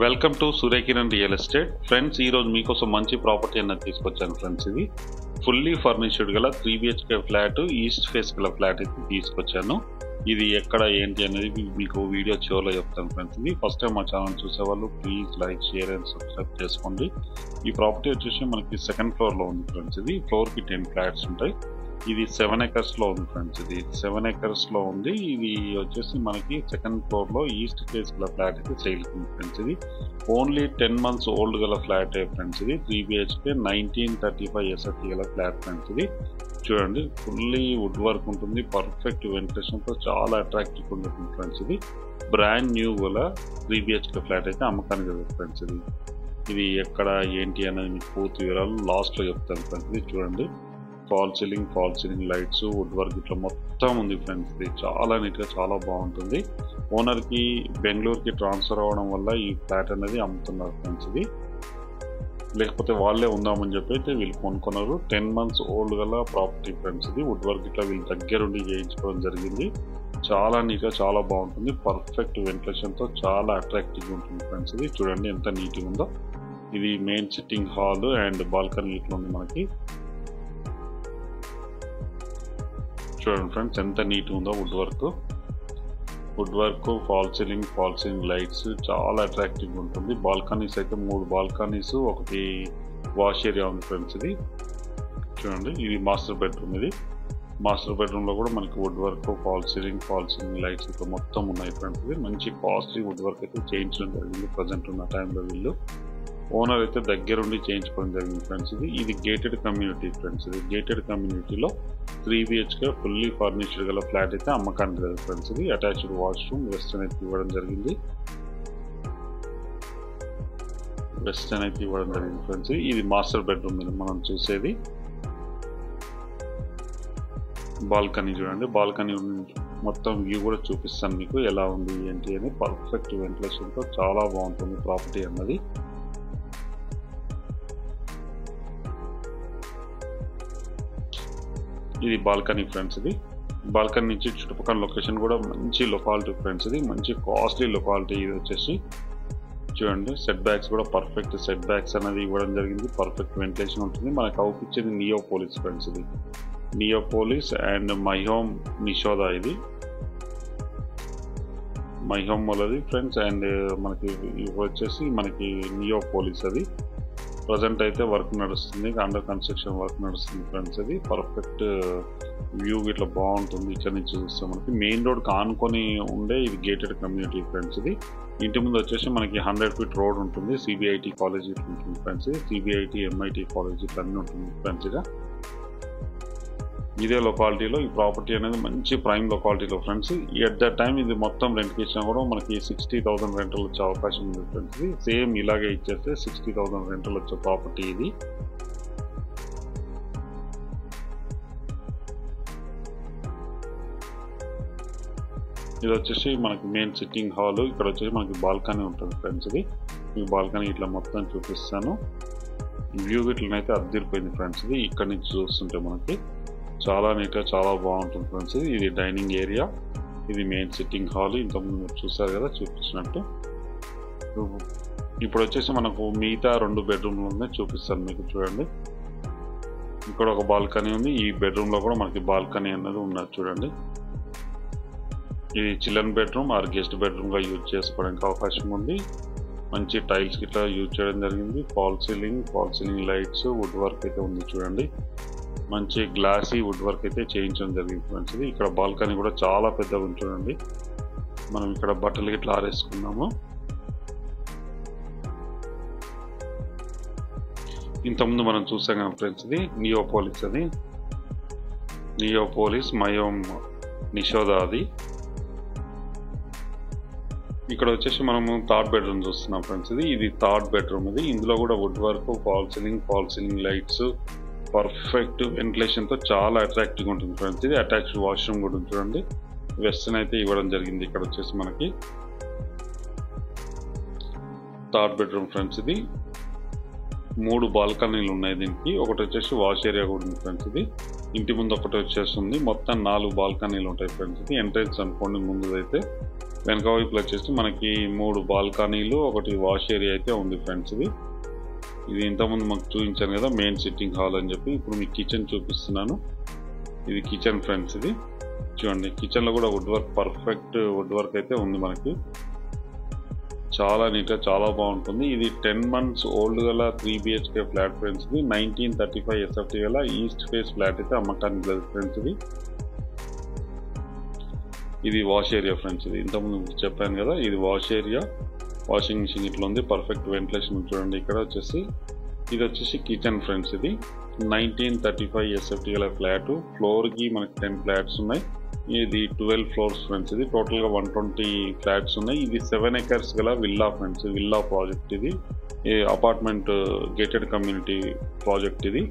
Welcome to Surya Kiran real estate friends. ఈరోజు మీకోసం మంచి ప్రాపర్టీ అన్నది తీసుకొచ్చాను ఫ్రెండ్స్. ఇది ఫుల్లీ ఫర్నిష్డ్ గల 3 BHK ఫ్లాట్, ఈస్ట్ ఫేస్ గల ఫ్లాట్ అయితే తీసుకొచ్చాను. ఇది ఎక్కడ ఏంటి అనేది మీకు వీడియో చివరిలో చెప్తాను ఫ్రెండ్స్. ఇది ఫస్ట్ టైం మా ఛానల్ చూసేవాళ్ళు please like, share and subscribe చేసుకోండి. ఈ ప్రాపర్టీ వచ్చేసి మనకి సెకండ్ ఫ్లోర్లో ఉంది ఫ్రెండ్స్. ఇది ఫ్లోర్కి 10 ఫ్లాట్స్ ఉంటాయి. ఇది 7 acres ఉంది ఫ్రెండ్స్. ఇది 7 acres ఉంది. ఇది వచ్చేసి మనకి సెకండ్ ఫ్లోర్లో ఈస్ట్ ఫేస్ గల ఫ్లాట్ అయితే సేల్ ఉంది ఫ్రెండ్స్. ఇది ఓన్లీ 10 months ఓల్డ్ గల ఫ్లాట్ ఫ్రెండ్స్. ఇది 3 BHK 1935 SFT గల ఫ్లాట్ ఫ్రెండ్స్. ఇది చూడండి, ఫుల్లీ వుడ్ వర్క్ ఉంటుంది, పర్ఫెక్ట్ వెంటిలేషన్తో చాలా అట్రాక్టివ్ ఉంటుంది ఫ్రెండ్స్. ఇది బ్రాండ్ న్యూ గల 3 BHK ఫ్లాట్ అయితే అమ్మకానికి జరుగుతుంది ఫ్రెండ్స్. ఇది ఎక్కడ ఏంటి అనేది మీకు పూర్తి వివరాలు లాస్ట్లో చెప్తాను ఫ్రెండ్స్. ఇది చూడండి, fall ceiling lights, wood work ఇట్లా మొత్తం ఉంది ఫ్రెండ్స్. ఇది చాలా నీట్గా చాలా బాగుంటుంది. ఓనర్కి బెంగళూరుకి ట్రాన్స్ఫర్ అవ్వడం వల్ల ఈ ఫ్లాట్ అనేది అమ్ముతున్నారు ఫ్రెండ్స్. ఇది లేకపోతే వాళ్ళే ఉందామని చెప్పి అయితే వీళ్ళు కొనుక్కున్నారు. 10 months ఓల్డ్ గల ప్రాపర్టీ ఫ్రెండ్స్. ఇది వుడ్ వర్క్ ఇట్లా వీళ్ళు దగ్గరుండి చేయించుకోవడం జరిగింది. చాలా నీట్గా చాలా బాగుంటుంది, పర్ఫెక్ట్ వెంటిలేషన్తో చాలా అట్రాక్టివ్గా ఉంటుంది ఫ్రెండ్స్. ఇది చూడండి ఎంత నీట్గా ఉందో. ఇది main sitting hall and balcony ఇట్లా ఉంది మనకి. చూడండి ఫ్రెండ్స్ ఎంత నీట్గా ఉందో. Would work, fall ceiling lights చాలా అట్రాక్టివ్గా ఉంటుంది. బాల్కనీస్ అయితే 3 బాల్కనీస్, ఒకటి వాష్ ఏరియా ఉంది ఫ్రెండ్స్. ఇది చూడండి, ఇది మాస్టర్ బెడ్రూమ్. ఇది మాస్టర్ బెడ్రూమ్లో కూడా మనకి would work, fall ceiling lights ఇక్కడ మొత్తం ఉన్నాయి ఫ్రెండ్స్. ఇది మంచి కాస్ట్లీ వుడ్ వర్క్ అయితే చేయించడం జరిగింది ప్రజెంట్ ఉన్న టైంలో. వీళ్ళు ఓనర్ అయితే దగ్గరుండి చేయించుకోవడం జరిగింది ఫ్రెండ్స్. ఇది గేటెడ్ కమ్యూనిటీ ఫ్రెండ్స్. ఇది గేటెడ్ కమ్యూనిటీలో 3 BHK ఫుల్లీ ఫర్నిష్డ్ గల ఫ్లాట్ అయితే అమ్మకానికి జరిగింది ఫ్రెండ్స్. ఇది అటాచ్డ్ వాష్రూమ్ వెస్టర్న్ అయితే ఇవ్వడం జరిగింది ఫ్రెండ్స్. ఇది మాస్టర్ బెడ్రూమ్ మీద మనం చూసేది. బాల్కనీ చూడండి, బాల్కనీ మొత్తం వ్యూ కూడా చూపిస్తాను మీకు ఎలా ఉంది ఏంటి అని. పర్ఫెక్ట్ వెంటిలేషన్తో చాలా బాగుంటుంది ప్రాపర్టీ అన్నది. ఇది బాల్కనీ ఫ్రెండ్స్. ఇది బాల్కనీ నుంచి చుట్టుపక్కల లొకేషన్ కూడా మంచి లొకాలిటీ ఫ్రెండ్స్. ఇది మంచి కాస్ట్లీ లొకాలిటీ. ఇది వచ్చేసి చూడండి, సెట్ బ్యాక్స్ కూడా పర్ఫెక్ట్ సెట్ బ్యాక్స్ అనేది ఇవ్వడం జరిగింది. పర్ఫెక్ట్ వెంటిలేషన్ ఉంటుంది. మనకు అవుపిచ్చేది నియోపోలిస్ ఫ్రెండ్స్. ఇది నియోపోలిస్ అండ్ మై హోమ్ నిషోదా. ఇది మై హోమ్ వాళ్ళది ఫ్రెండ్స్. అండ్ మనకి వచ్చేసి మనకి నియోపోలిస్. అది ప్రజెంట్ అయితే వర్క్ నడుస్తుంది, అండర్ కన్స్ట్రక్షన్ వర్క్ నడుస్తుంది ఫ్రెండ్స్. అది పర్ఫెక్ట్ వ్యూ ఇట్లా బాగుంటుంది. ఇక్కడ నుంచి చూస్తే మనకి మెయిన్ రోడ్ ఆనుకొని ఉండే ఇది గేటెడ్ కమ్యూనిటీ ఫ్రెండ్స్. ఇది ఇంటి ముందు వచ్చేసి మనకి 100 feet రోడ్ ఉంటుంది. CBIT కాలేజ్ ఇట్లా ఉంటుంది ఫ్రెండ్స్. CBIT MIT కాలేజ్ ఇట్లా అన్నీ ఉంటుంది ఫ్రెండ్స్. ఇదే లొకాలిటీలో ఈ ప్రాపర్టీ అనేది మంచి ప్రైమ్ లొకాలిటీలో ఫ్రెండ్స్. ఎట్ ద టైం ఇది మొత్తం రెంట్కి ఇచ్చినా కూడా మనకి 60,000 రెంటల్ వచ్చే అవకాశం ఉంది ఫ్రెండ్స్. ఇది సేమ్ ఇలాగే ఇచ్చేస్తే 60,000 రెంటల్ వచ్చే ప్రాపర్టీ ఇది. ఇది వచ్చేసి మనకి మెయిన్ సిట్టింగ్ హాల్. ఇక్కడ వచ్చేసి మనకి బాల్కనీ ఉంటుంది ఫ్రెండ్స్. ఇది ఈ బాల్కనీ ఇట్లా మొత్తం చూపిస్తాను. వ్యూ ఇట్లనైతే అద్దరిపోయింది ఫ్రెండ్స్. ఇది ఇక్కడ నుంచి చూస్తుంటే మనకి చాలా నీట్గా చాలా బాగుంటుంది ఫ్రెండ్స్. ఇది డైనింగ్ ఏరియా, ఇది మెయిన్ సిట్టింగ్ హాల్. ఇంతకుముందు మీరు చూసారు కదా చూపించినట్టు. ఇప్పుడు వచ్చేసి మనకు మిగతా 2 బెడ్రూమ్లు ఉన్నాయి, చూపిస్తాను మీకు. చూడండి, ఇక్కడ ఒక బాల్కనీ ఉంది. ఈ బెడ్రూమ్లో కూడా మనకి బాల్కనీ అనేది ఉన్నది చూడండి. ఇది చిల్డ్రన్ బెడ్రూమ్ ఆర్ గెస్ట్ బెడ్రూమ్గా యూజ్ చేసుకోవడానికి అవకాశం ఉంది. మంచి టైల్స్ ఇట్లా యూజ్ చేయడం జరిగింది. Fall ceiling lights, wood work అయితే ఉంది చూడండి. మంచి గ్లాసీ వుడ్ వర్క్ అయితే చేయించడం జరిగింది ఫ్రెండ్స్. ఇది ఇక్కడ బాల్కనీ కూడా చాలా పెద్దగా ఉంది చూడండి. మనం ఇక్కడ బట్టలు ఇట్లా ఆరేసుకున్నాము. ఇంతకుముందు మనం చూసాం కదా ఫ్రెండ్స్. ఇది నియోపోలిస్. అది నియోపోలిస్ మై హోమ్ నిషోదా. అది ఇక్కడ వచ్చేసి మనము 3rd బెడ్రూమ్ చూస్తున్నాం ఫ్రెండ్స్. ఇది 3rd బెడ్రూమ్. ఇది ఇందులో కూడా wood work, fall ceiling lights, perfect వెంటిలేషన్తో చాలా అట్రాక్టివ్గా ఉంటుంది ఫ్రెండ్స్. ఇది అటాచ్డ్ వాష్రూమ్ కూడా ఉంది చూడండి. వెస్టర్న్ అయితే ఇవ్వడం జరిగింది. ఇక్కడ వచ్చేసి మనకి 3rd బెడ్రూమ్ ఫ్రెండ్స్. ఇది 3 బాల్కనీలు ఉన్నాయి దీనికి. ఒకటి వచ్చేసి వాష్ ఏరియా కూడా ఉంది ఫ్రెండ్స్. ఇది ఇంటి ముందు ఒకటి వచ్చేస్తుంది. మొత్తం 4 బాల్కనీలు ఉంటాయి ఫ్రెండ్స్. ఇది ఎంట్రెన్స్ అనుకోండి ముందుదైతే. వెనక వైపులో వచ్చేసి మనకి 3 బాల్కనీలు, ఒకటి వాష్ ఏరియా అయితే ఉంది ఫ్రెండ్స్. ఇది ఇంతకుముందు మాకు చూపించాను కదా మెయిన్ సిట్టింగ్ హాల్ అని చెప్పి. ఇప్పుడు మీకు కిచెన్ చూపిస్తున్నాను. ఇది కిచెన్ ఫ్రెండ్స్. ఇది చూడండి, కిచెన్ లో కూడా wood work, perfect would work అయితే ఉంది మనకి. చాలా నీట్గా చాలా బాగుంటుంది. ఇది 10 months ఓల్డ్ గల 3 BHK ఫ్లాట్ ఫ్రెండ్స్. 1935 SFT గల ఈస్ట్ ఫేస్ ఫ్లాట్ అయితే అమ్మకానికి లేదు ఫ్రెండ్స్. ఇది వాష్ ఏరియా ఫ్రెండ్స్. ఇది ఇంతకుముందు చెప్పాను కదా, ఇది వాష్ ఏరియా. వాషింగ్ మిషన్ ఇట్లా ఉంది, పర్ఫెక్ట్ వెంటిలేషన్ చూడండి. ఇక్కడ వచ్చేసి ఇది వచ్చేసి కిచెన్ ఫ్రెండ్స్. ఇది 1935 SFT గల ఫ్లాట్. ఫ్లోర్కి మనకి 10 ఫ్లాట్స్ ఉన్నాయి. ఇది 12 floors ఫ్రెండ్స్. ఇది టోటల్గా 120 ఫ్లాట్స్ ఉన్నాయి. ఇది 7 acres గల విల్లా ఫ్రెండ్స్. విల్లా ప్రాజెక్ట్ ఇది. అపార్ట్మెంట్ గేటెడ్ కమ్యూనిటీ ప్రాజెక్ట్ ఇది.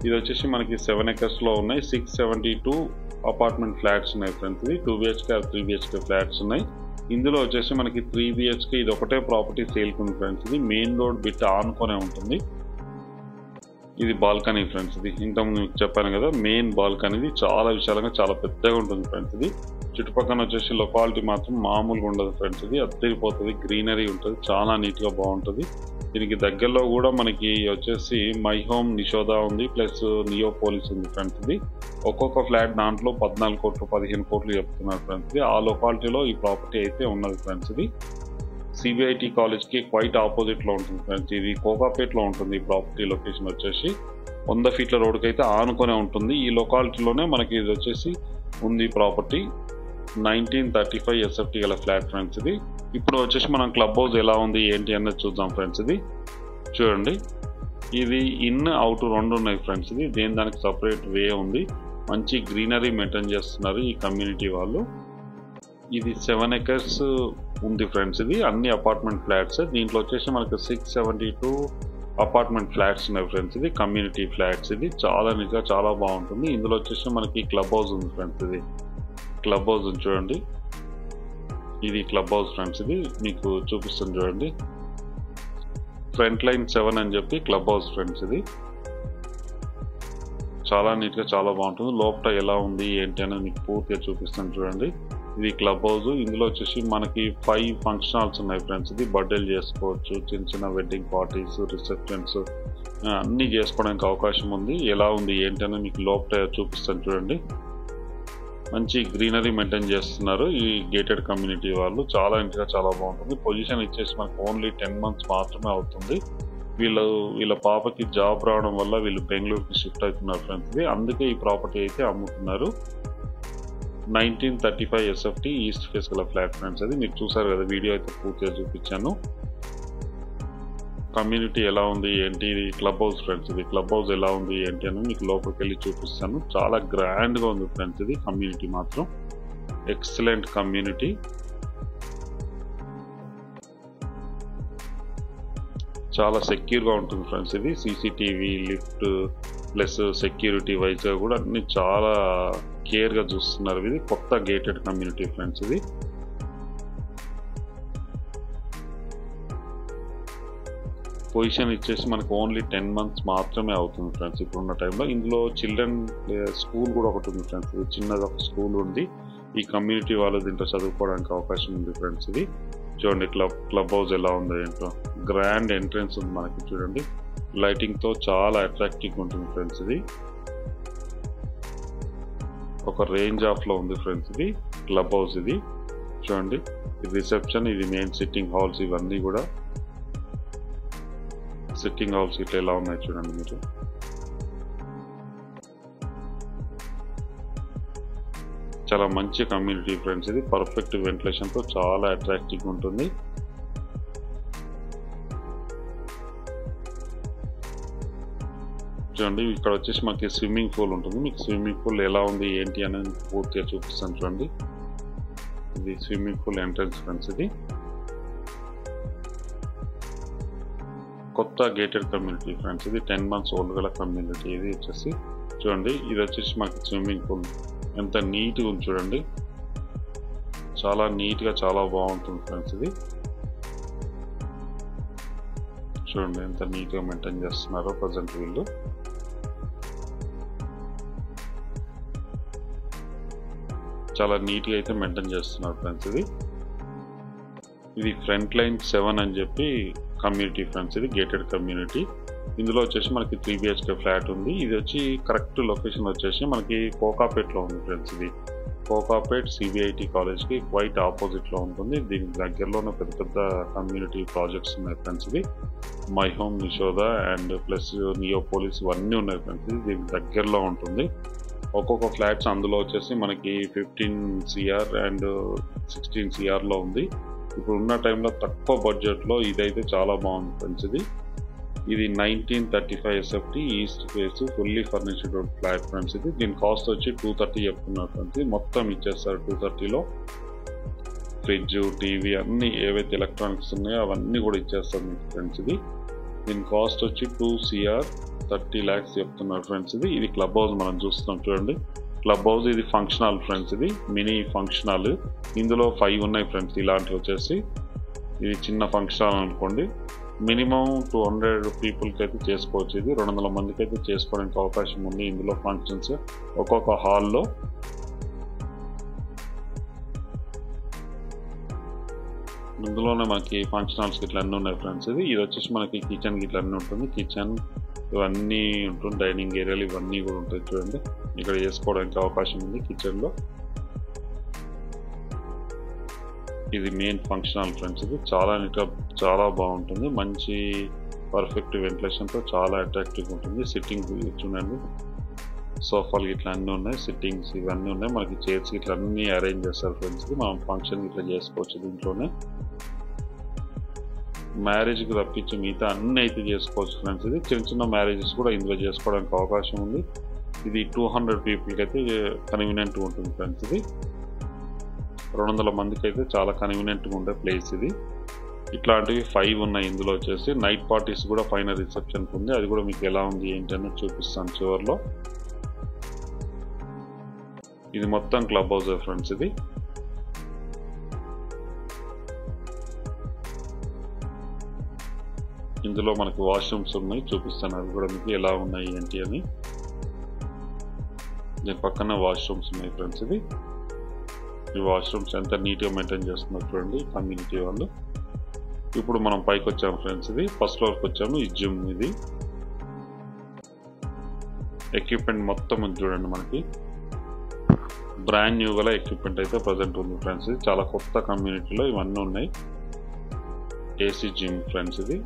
ఇది వచ్చేసి మనకి 7 acres లో ఉన్నాయి. 672 అపార్ట్మెంట్ ఫ్లాట్స్ ఉన్నాయి ఫ్రెండ్స్. ఇది 2 BHK 3 BHK ఫ్లాట్స్ ఉన్నాయి. ఇందులో వచ్చేసి మనకి 3 BHK ఇది ఒకటే ప్రాపర్టీ సేల్కి ఉంది ఫ్రెండ్స్. ఇది మెయిన్ రోడ్ బిట్ ఆనుకొనే ఉంటుంది. ఇది బాల్కనీ ఫ్రెండ్స్. ఇది ఇంతకుముందు మీకు చెప్పాను కదా మెయిన్ బాల్కనీ. ఇది చాలా విశాలంగా చాలా పెద్దగా ఉంటుంది ఫ్రెండ్స్. ఇది చుట్టుపక్కల వచ్చేసి లొకాలిటీ మాత్రం మామూలుగా ఉండదు ఫ్రెండ్స్. ఇది అద్దరిపోతుంది, గ్రీనరీ ఉంటుంది, చాలా నీట్గా బాగుంటుంది. దీనికి దగ్గరలో కూడా మనకి వచ్చేసి మై హోమ్ నిషోద ఉంది, ప్లస్ నియోపోలిస్ ఉంది ఫ్రెండ్స్. ఇది ఒక్కొక్క ఫ్లాట్ దాంట్లో 14 కోట్లు 15 కోట్లు చెప్తున్నారు ఫ్రెండ్స్. ఇది ఆ లొకాలిటీలో ఈ ప్రాపర్టీ అయితే ఉన్నది ఫ్రెండ్స్. ఇది CBIT కాలేజ్కి క్వైట్ ఆపోజిట్లో ఉంటుంది ఫ్రెండ్స్. ఇది కోకాపేట్లో ఉంటుంది. ఈ ప్రాపర్టీ లొకేషన్ వచ్చేసి 100 feet రోడ్కి అయితే ఆనుకొనే ఉంటుంది. ఈ లొకాలిటీలోనే మనకి ఇది వచ్చేసి ఉంది ప్రాపర్టీ. 1935 SFT గల ఫ్లాట్ ఫ్రెండ్స్. ఇది ఇప్పుడు వచ్చేసి మనం క్లబ్ హౌస్ ఎలా ఉంది ఏంటి అన్నది చూద్దాం ఫ్రెండ్స్. ఇది చూడండి, ఇది ఇన్ అవుట్ 2 ఉన్నాయి ఫ్రెండ్స్. ఇది దేని దానికి సపరేట్ వే ఉంది. మంచి గ్రీనరీ మెయింటైన్ చేస్తున్నారు ఈ కమ్యూనిటీ వాళ్ళు. ఇది 7 acres ఉంది ఫ్రెండ్స్. ఇది అన్ని అపార్ట్మెంట్ ఫ్లాట్స్. దీంట్లో వచ్చేసి మనకి 672 అపార్ట్మెంట్ ఫ్లాట్స్ ఉన్నాయి ఫ్రెండ్స్. ఇది కమ్యూనిటీ ఫ్లాట్స్. ఇది చాలా నీట్గా చాలా బాగుంటుంది. ఇందులో వచ్చేసి మనకి క్లబ్ హౌస్ ఉంది ఫ్రెండ్స్. ఇది క్లబ్ హౌస్ ఉంది చూడండి. ఇది క్లబ్ హౌస్ ఫ్రెండ్స్. ఇది మీకు చూపిస్తాను చూడండి. ఫ్రంట్ లైన్ 7 అని చెప్పి క్లబ్ హౌస్ ఫ్రెండ్స్. ఇది చాలా నీట్గా చాలా బాగుంటుంది. లోపల ఎలా ఉంది ఏంటి అనేది మీకు పూర్తిగా చూపిస్తాను చూడండి. ఇది క్లబ్ హౌస్. ఇందులో వచ్చేసి మనకి 5 ఫంక్షన్ హాల్స్ ఉన్నాయి ఫ్రెండ్స్. ఇది బర్త్డేలు చేసుకోవచ్చు, చిన్న చిన్న వెడ్డింగ్ పార్టీస్, రిసెప్షన్స్ అన్నీ చేసుకోవడానికి అవకాశం ఉంది. ఎలా ఉంది ఏంటి అనేది మీకు లోపల చూపిస్తాను చూడండి. మంచి గ్రీనరీ మెయింటైన్ చేస్తున్నారు ఈ గేటెడ్ కమ్యూనిటీ వాళ్ళు. చాలా ఇంటిగా చాలా బాగుంటుంది. పొజిషన్ ఇచ్చేసి మనకు ఓన్లీ 10 months మాత్రమే అవుతుంది. వీళ్ళ పాపకి జాబ్ రావడం వల్ల వీళ్ళు బెంగళూరుకి షిఫ్ట్ అవుతున్నారు ఫ్రెండ్స్. ఇది అందుకే ఈ ప్రాపర్టీ అయితే అమ్ముతున్నారు. 1935 SFT ఈస్ట్ ఫేస్ గల ఫ్లాట్ ఫ్రెండ్స్. అది మీరు చూసారు కదా, వీడియో అయితే పూర్తిగా చూపించాను. కమ్యూనిటీ ఎలా ఉంది ఏంటి, ఇది క్లబ్ హౌస్ ఫ్రెండ్స్. ఇది క్లబ్ హౌస్ ఎలా ఉంది ఏంటి అని మీకు లోపలికి వెళ్ళి చూపిస్తాను. చాలా గ్రాండ్గా ఉంది ఫ్రెండ్స్. ఇది కమ్యూనిటీ మాత్రం ఎక్సలెంట్ కమ్యూనిటీ. చాలా సెక్యూర్గా ఉంటుంది ఫ్రెండ్స్. ఇది CCTV, లిఫ్ట్ ప్లస్ సెక్యూరిటీ వైజ్గా కూడా అన్ని చాలా కేర్గా చూస్తున్నారు. ఇది కొత్త గేటెడ్ కమ్యూనిటీ ఫ్రెండ్స్. ఇది పొజిషన్ ఇచ్చేసి మనకు ఓన్లీ 10 months మాత్రమే అవుతుంది ఫ్రెండ్స్ ఇప్పుడున్న టైంలో. ఇందులో చిల్డ్రన్ స్కూల్ కూడా ఒకటి ఉంది ఫ్రెండ్స్. ఇది చిన్నది ఒక స్కూల్ ఉంది. ఈ కమ్యూనిటీ వాళ్ళు దీంట్లో చదువుకోవడానికి అవకాశం ఉంది ఫ్రెండ్స్. ఇది చూడండి క్లబ్ హౌస్ ఎలా ఉందో ఏంటో. గ్రాండ్ ఎంట్రన్స్ ఉంది మనకి చూడండి. లైటింగ్తో చాలా అట్రాక్టివ్గా ఉంటుంది ఫ్రెండ్స్. ఇది ఒక రేంజ్ ఆఫ్లో ఉంది ఫ్రెండ్స్. ఇది క్లబ్ హౌస్. ఇది చూడండి, ఇది రిసెప్షన్, ఇది మెయిన్ సిట్టింగ్ హాల్స్. ఇవన్నీ కూడా సిట్టింగ్ హాల్స్ ఇట్లా ఎలా ఉన్నాయి చూడండి మీరు. చాలా మంచి కమ్యూనిటీ ఫ్రెండ్స్. ఇది పర్ఫెక్ట్ వెంటిలేషన్తో చాలా అట్రాక్టివ్గా ఉంటుంది. చూడండి, ఇక్కడ వచ్చేసి మనకి స్విమ్మింగ్ పూల్ ఉంటుంది. మీకు స్విమ్మింగ్ పూల్ ఎలా ఉంది ఏంటి అనేది పూర్తిగా చూపిస్తాను చూడండి. ఇది స్విమ్మింగ్ పూల్ ఎంట్రన్స్ ఫ్రెండ్స్. ఇది కొత్త గేటెడ్ కమ్యూనిటీ ఫ్రెండ్స్. ఇది 10 months ఓల్డ్ గల కమ్యూనిటీ. ఇది వచ్చేసి చూడండి, ఇది వచ్చేసి మనకి స్విమ్మింగ్ పూల్ ఎంత నీట్గా ఉంది చూడండి. చాలా నీట్గా చాలా బాగుంటుంది ఫ్రెండ్స్. ఇది చూడండి ఎంత నీట్గా మెయింటైన్ చేస్తున్నారో ప్రజెంట్ వీళ్ళు. చాలా నీట్గా అయితే మెయింటైన్ చేస్తున్నారు ఫ్రెండ్స్. ఇది ఇది ఫ్రంట్ లైన్ 7 అని చెప్పి కమ్యూనిటీ ఫ్రెండ్స్, ఇది గేటెడ్ కమ్యూనిటీ. ఇందులో వచ్చేసి మనకి 3 BHK ఫ్లాట్ ఉంది. ఇది వచ్చి కరెక్ట్ లొకేషన్ వచ్చేసి మనకి కోకాపేట్లో ఉంది ఫ్రెండ్స్. ఇది కోకాపేట్ CBIT కాలేజ్కి క్వైట్ ఆపోజిట్లో ఉంటుంది. దీనికి దగ్గరలోనే పెద్ద పెద్ద కమ్యూనిటీ ప్రాజెక్ట్స్ ఉన్నాయి ఫ్రెండ్స్. ఇది మై హోమ్ నిషోద అండ్ ప్లస్ నియోపోలిస్ ఇవన్నీ ఉన్నాయి ఫ్రెండ్స్. ఇది దీనికి దగ్గరలో ఉంటుంది. ఒక్కొక్క ఫ్లాట్స్ అందులో వచ్చేసి మనకి 15 CR అండ్ 16 CRలో ఉంది. ఇప్పుడు ఉన్న టైంలో తక్కువ బడ్జెట్లో ఇదైతే చాలా బాగుంది ఫ్రెండ్స్. ఇది 1935 SFT east face fully furnished flat friends. ఇది దీని కాస్ట్ వచ్చి 230 చెప్తున్నారు ఫ్రెండ్స్. మొత్తం ఇచ్చేస్తారు 230లో. ఫ్రిడ్జ్, టీవీ అన్నీ ఏవైతే ఎలక్ట్రానిక్స్ ఉన్నాయో అవన్నీ కూడా ఇచ్చేస్తారు మీకు ఫ్రెండ్స్. దీని కాస్ట్ వచ్చి 2 CR 30 lakhs చెప్తున్నారు ఫ్రెండ్స్. ఇది క్లబ్ హౌస్ మనం చూస్తున్నాం చూడండి. క్లబ్ హౌస్ ఇది ఫంక్షన్ హాల్ ఫ్రెండ్స్. ఇది మినీ ఫంక్షన్ హాల్. ఇందులో 5 ఉన్నాయి ఫ్రెండ్స్. ఇలాంటివి వచ్చేసి ఇది చిన్న ఫంక్షన్ హాల్ అనుకోండి. మినిమం 200 పీపుల్కి అయితే చేసుకోవచ్చు. ఇది 200 మందికి అయితే చేసుకోవడానికి అవకాశం ఉంది. ఇందులో ఫంక్షన్స్ ఒక్కొక్క హాల్లో ఇందులోనే మనకి ఫంక్షన్ హాల్స్ ఇట్లా అన్నీ ఉన్నాయి ఫ్రెండ్స్. ఇది వచ్చేసి మనకి కిచెన్ ఇట్లా అన్నీ ఉంటుంది. కిచెన్ ఇవన్నీ ఉంటుంది. డైనింగ్ ఏరియాలు ఇవన్నీ కూడా ఉంటాయి చూడండి. ఇక్కడ చేసుకోవడానికి అవకాశం ఉంది కిచెన్లో. ఇది మెయిన్ ఫంక్షన్ హాల్ ఫ్రెండ్స్. ఇది చాలా నీట్గా చాలా బాగుంటుంది. మంచి పర్ఫెక్ట్ వెంటిలేషన్తో చాలా అట్రాక్టివ్గా ఉంటుంది. సిట్టింగ్ చూడండి, సోఫాలు ఇట్లా అన్నీ ఉన్నాయి. సిట్టింగ్స్ ఇవన్నీ ఉన్నాయి. మనకి చైర్స్ ఇట్లా అన్నీ అరేంజ్ చేస్తారు ఫ్రెండ్స్. మనం ఫంక్షన్ ఇట్లా చేసుకోవచ్చు దీంట్లోనే. మ్యారేజ్కి తప్పించి మిగతా అన్నీ అయితే చేసుకోవచ్చు ఫ్రెండ్స్. ఇది చిన్న చిన్న మ్యారేజెస్ కూడా ఇందులో చేసుకోవడానికి అవకాశం ఉంది. ఇది 200 పీపుల్కి అయితే కన్వీనియంట్గా ఉంటుంది ఫ్రెండ్స్. ఇది 200 మందికి అయితే చాలా కన్వీనియంట్గా ఉండే ప్లేస్ ఇది. ఇట్లాంటివి 5 ఉన్నాయి. ఇందులో వచ్చేసి నైట్ పార్టీస్ కూడా పైన రిసెప్షన్కి ఉంది. అది కూడా మీకు ఎలా ఉంది ఏంటనే చూపిస్తాను చివరిలో. ఇది మొత్తం క్లబ్ హౌస్ ఫ్రెండ్స్. ఇది ఇందులో మనకి వాష్రూమ్స్ ఉన్నాయి, చూపిస్తాను అవి కూడా మీకు ఎలా ఉన్నాయి ఏంటి అని. దీని పక్కన వాష్రూమ్స్ ఉన్నాయి ఫ్రెండ్స్. ఈ వాష్రూమ్స్ ఎంత నీట్గా మెయింటైన్ చేస్తున్నారు చూడండి కమ్యూనిటీ వాళ్ళు. ఇప్పుడు మనం పైకి వచ్చాము ఫ్రెండ్స్. ఇది ఫస్ట్ ఫ్లోర్కి వచ్చాము. ఈ జిమ్ ఇది ఎక్విప్మెంట్ మొత్తం ఉంది చూడండి. మనకి బ్రాండ్ న్యూ గల ఎక్విప్మెంట్ అయితే ప్రజెంట్ ఉంది ఫ్రెండ్స్. ఇది చాలా కొత్త కమ్యూనిటీలో ఇవన్నీ ఉన్నాయి. AC gym friends. ఇది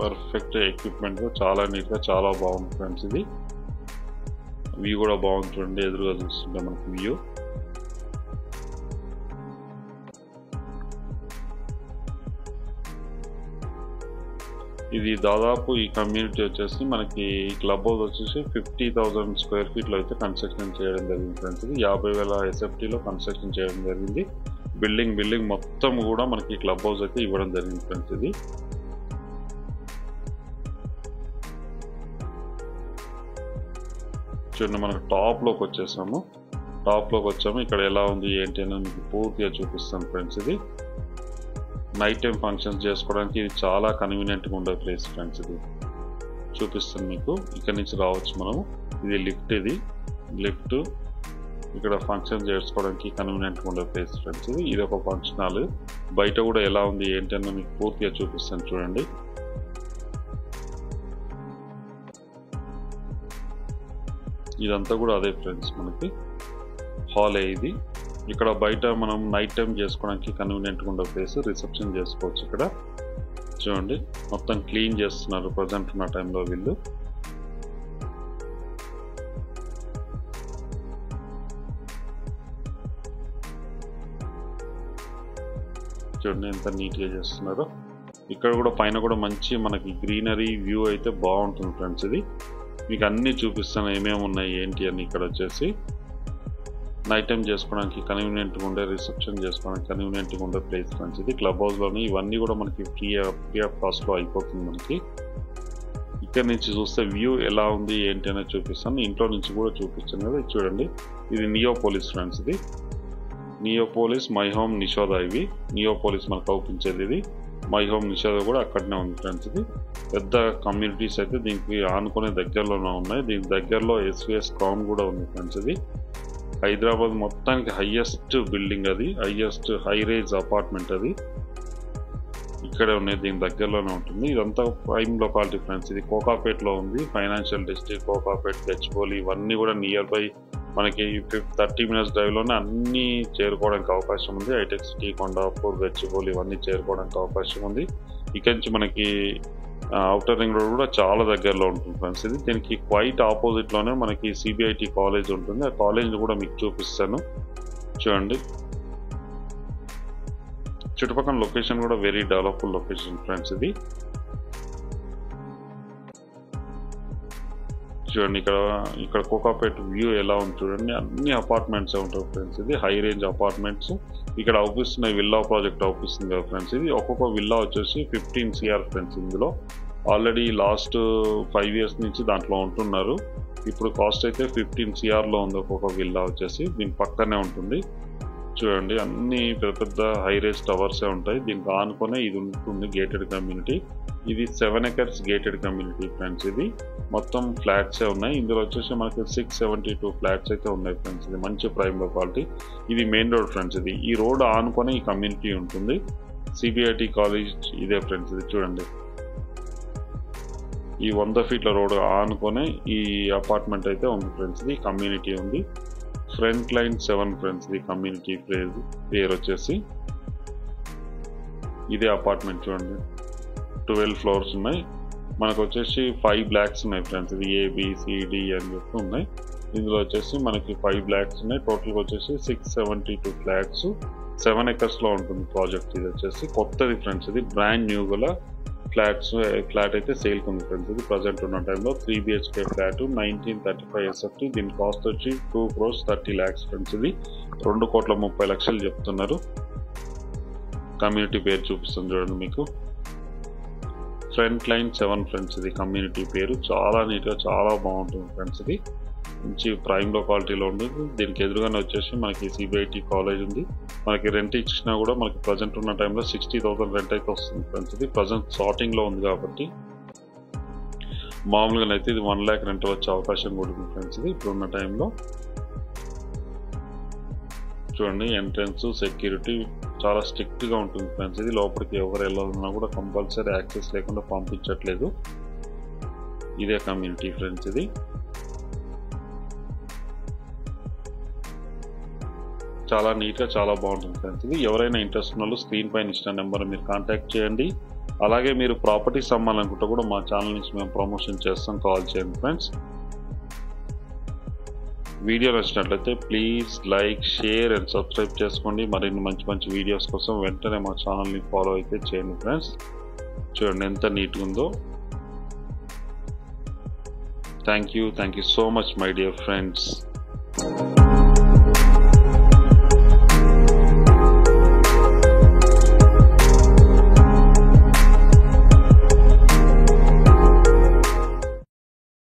పర్ఫెక్ట్ ఎక్విప్మెంట్ చాలా నీట్గా చాలా బాగుంది ఫ్రెండ్స్. ఇది వ్యూ కూడా బాగుంది చూడండి. ఎదురుగా చూస్తుంటే మనకి వ్యూ. ఇది దాదాపు ఈ కమ్యూనిటీ వచ్చేసి మనకి క్లబ్ హౌస్ వచ్చేసి 50,000 స్క్వేర్ ఫీట్లో అయితే కన్స్ట్రక్షన్ చేయడం జరిగింది ఫ్రెండ్స్. ఇది 50,000 SFTలో కన్స్ట్రక్షన్ చేయడం జరిగింది. బిల్డింగ్ మొత్తం కూడా మనకి క్లబ్ హౌస్ అయితే ఇవ్వడం జరిగింది ఫ్రెండ్స్. ఇది చూడండి మనకు టాప్లోకి వచ్చేసాము. ఇక్కడ ఎలా ఉంది ఏంటి అని మీకు పూర్తిగా చూపిస్తాను ఫ్రెండ్స్. ఇది నైట్ టైం ఫంక్షన్స్ చేసుకోవడానికి ఇది చాలా కన్వీనియంట్గా ఉండే ప్లేస్ ఫ్రెండ్స్. ఇది చూపిస్తాను మీకు. ఇక్కడ నుంచి రావచ్చు మనము. ఇది లిఫ్ట్. ఇది లిఫ్ట్ ఇక్కడ ఫంక్షన్ చేసుకోవడానికి కన్వీనియంట్గా ఉండే ప్లేస్ ఫ్రెండ్స్. ఇది ఒక ఫంక్షన్ హాల్. బయట కూడా ఎలా ఉంది ఏంటి అని మీకు పూర్తిగా చూపిస్తాను చూడండి. ఇదంతా కూడా అదే ఫ్రెండ్స్ మనకి హాల్. ఇది ఇక్కడ బయట మనం నైట్ టైం చేసుకోవడానికి కన్వీనియంట్గా ఉండే ప్లేస్. రిసెప్షన్ చేసుకోవచ్చు. ఇక్కడ చూడండి మొత్తం క్లీన్ చేస్తున్నారు ప్రజెంట్ ఉన్న టైంలో వీళ్ళు. చూడండి ఎంత నీట్గా చేస్తున్నారు. ఇక్కడ కూడా పైన కూడా మంచి మనకి గ్రీనరీ వ్యూ అయితే బాగుంటుంది ఫ్రెండ్స్. ఇది మీకు అన్నీ చూపిస్తాను ఏమేమి ఉన్నాయి ఏంటి అని. ఇక్కడ వచ్చేసి నైట్ టైం చేసుకోవడానికి కన్వీనియంట్గా ఉండే, రిసెప్షన్ చేసుకోవడానికి కన్వీనియంట్గా ఉండే ప్లేస్ ఫ్రెండ్స్. ఇది క్లబ్ హౌస్లోని ఇవన్నీ కూడా మనకి ఫ్రీ ఆఫ్ కాస్ట్లో అయిపోతుంది మనకి. ఇక్కడ నుంచి చూస్తే వ్యూ ఎలా ఉంది ఏంటి అనేది చూపిస్తాను. ఇంట్లో నుంచి కూడా చూపిస్తాను కదా. ఇది చూడండి ఇది నియోపోలిస్ ఫ్రెండ్స్. ఇది నియోపోలిస్, మై హోమ్ నిషోద. ఇవి నియోపోలిస్ మనకు అవుపించేది. ఇది మై హోమ్ నిషోద కూడా అక్కడనే ఉంది ఫ్రెండ్స్. ఇది పెద్ద కమ్యూనిటీస్ అయితే దీనికి ఆనుకునే దగ్గరలోనే ఉన్నాయి. దీని దగ్గరలో SVS క్రౌన్ కూడా ఉంది ఫ్రెండ్స్. ఇది హైదరాబాద్ మొత్తానికి హైయెస్ట్ బిల్డింగ్ అది, హైయెస్ట్ హై రేజ్ అపార్ట్మెంట్ అది. ఇక్కడే ఉన్నాయి, దీని దగ్గరలోనే ఉంటుంది. ఇదంతా ప్రైమ్ లొకాలిటీ ఫ్రెండ్స్. ఇది కోకాపేట్లో ఉంది. ఫైనాన్షియల్ డిస్ట్రిక్ట్, కోకాపేట్, గచ్చిబౌలి ఇవన్నీ కూడా నియర్ బై మనకి 30 minutes డ్రైవ్లోనే అన్నీ చేరుకోవడానికి అవకాశం ఉంది. హైటెక్ సిటీ, కొండాపూర్, గచ్చిబౌలి ఇవన్నీ చేరుకోవడానికి అవకాశం ఉంది. ఇక్కడి నుంచి మనకి ఔటర్ రింగ్ రోడ్ కూడా చాలా దగ్గరలో ఉంటుంది ఫ్రెండ్స్. ఇది దీనికి క్వైట్ ఆపోజిట్లోనే మనకి సిబిఐటి కాలేజ్ ఉంటుంది. ఆ కాలేజ్ కూడా మీకు చూపిస్తాను చూడండి. చుట్టుపక్కల లొకేషన్ కూడా వెరీ డెవలప్డ్ లొకేషన్ ఫ్రెండ్స్. ఇది చూడండి, ఇక్కడ కోకాపేట్ వ్యూ ఎలా ఉంది చూడండి. అన్ని అపార్ట్మెంట్స్ ఉంటాయి ఫ్రెండ్స్. ఇది హై రేంజ్ అపార్ట్మెంట్స్. ఇక్కడ అవుపిస్తున్నాయి, విల్లా ప్రాజెక్ట్ అవుపిస్తుంది కదా ఫ్రెండ్స్. ఇది ఒక్కొక్క విల్లా వచ్చేసి 15 CR ఫ్రెండ్స్. ఇందులో ఆల్రెడీ లాస్ట్ 5 years నుంచి దాంట్లో ఉంటున్నారు. ఇప్పుడు కాస్ట్ అయితే 15 CRలో ఉంది ఒక్కొక్క విల్లా వచ్చేసి. దీని పక్కనే ఉంటుంది చూడండి. అన్ని పెద్ద హై రేజ్ టవర్సే ఉంటాయి. దీనికి ఆనుకునే ఇది ఉంటుంది గేటెడ్ కమ్యూనిటీ. ఇది 7 acres గేటెడ్ కమ్యూనిటీ ఫ్రెండ్స్. ఇది మొత్తం ఫ్లాట్సే ఉన్నాయి. ఇందులో వచ్చేసి మనకి 672 ఫ్లాట్స్ అయితే ఉన్నాయి ఫ్రెండ్స్. ఇది మంచి ప్రైమ్ లొకాలిటీ. ఇది మెయిన్ రోడ్ ఫ్రెండ్స్. ఇది ఈ రోడ్ ఆనుకొని ఈ కమ్యూనిటీ ఉంటుంది. సిబిఐటి కాలేజ్ ఇదే ఫ్రెండ్స్. ఇది చూడండి, ఈ 100 feet రోడ్ ఆనుకొని ఈ అపార్ట్మెంట్ అయితే ఉంది ఫ్రెండ్స్. ఇది కమ్యూనిటీ ఉంది. Front line 7 friends. ఇది కమ్యూనిటీ పేరు వచ్చేసి. ఇదే అపార్ట్మెంట్ చూడండి, 12 floors ఉన్నాయి. మనకు వచ్చేసి 5 blocks ఉన్నాయి ఫ్రెండ్స్. ఇది ABCD అని చెప్పి ఉన్నాయి. ఇందులో వచ్చేసి మనకి 5 blocks ఉన్నాయి. టోటల్గా వచ్చేసి 672 flats, 7 acresలో ఉంటుంది ప్రాజెక్ట్. ఇది వచ్చేసి కొత్తది ఫ్రెండ్స్. ఇది బ్రాండ్ న్యూ గల ఫ్లాట్ అయితే సేల్కి ఉంది ఫ్రెండ్స్. ఇది ప్రజెంట్ ఉన్న టైంలో 3 BHK ఫ్లాట్ 1935 SFT. దీని కాస్ట్ వచ్చి 2 crores 30 lakhs ఫ్రెండ్స్. ఇది 2,30,00,000 చెప్తున్నారు. కమ్యూనిటీ పేరు చూపిస్తుంది చూడండి మీకు. Front line 7 friends. ఇది కమ్యూనిటీ పేరు. చాలా నీట్గా చాలా బాగుంటుంది ఫ్రెండ్స్. ఇది మంచి ప్రైమ్ లొకాలిటీలో ఉంటుంది. దీనికి ఎదురుగానే వచ్చేసి మనకి సిబిఐటి కాలేజ్ ఉంది. మనకి రెంట్ ఇచ్చినా కూడా మనకి ప్రజెంట్ ఉన్న టైంలో 60,000 రెంట్ అయితే వస్తుంది ఫ్రెండ్స్. ఇది ప్రజెంట్ స్టార్టింగ్లో ఉంది కాబట్టి మామూలుగానైతే ఇది 1 lakh రెంట్ వచ్చే అవకాశం కూడా ఉంది ఫ్రెండ్స్. ఇది ఇప్పుడున్న టైంలో చూడండి. ఎంట్రన్స్ సెక్యూరిటీ చాలా స్ట్రిక్ట్గా ఉంటుంది ఫ్రెండ్స్. ఇది లోపలికి ఎవరు వెళ్ళాలన్నా కూడా కంపల్సరీ యాక్సెస్ లేకుండా పంపించట్లేదు. ఇదే కమ్యూనిటీ ఫ్రెండ్స్. ఇది చాలా నీట్గా చాలా బాగుంటుంది ఫ్రెండ్స్. ఇది ఎవరైనా ఇంట్రెస్ట్ ఉన్న వాళ్ళు స్క్రీన్ పైన ఇచ్చిన నెంబర్ మీరు కాంటాక్ట్ చేయండి. అలాగే మీరు ప్రాపర్టీస్ అమ్మాలనుకుంటే కూడా మా ఛానల్ నుంచి మేము ప్రమోషన్ చేస్తాం, కాల్ చేయండి ఫ్రెండ్స్. వీడియో నచ్చినట్లయితే please like, share and subscribe చేసుకోండి. మరిన్ని మంచి వీడియోస్ కోసం వెంటనే మా ఛానల్ని ఫాలో అయితే చేయండి ఫ్రెండ్స్. చూడండి ఎంత నీట్గా ఉందో. Thank you so much my dear friends.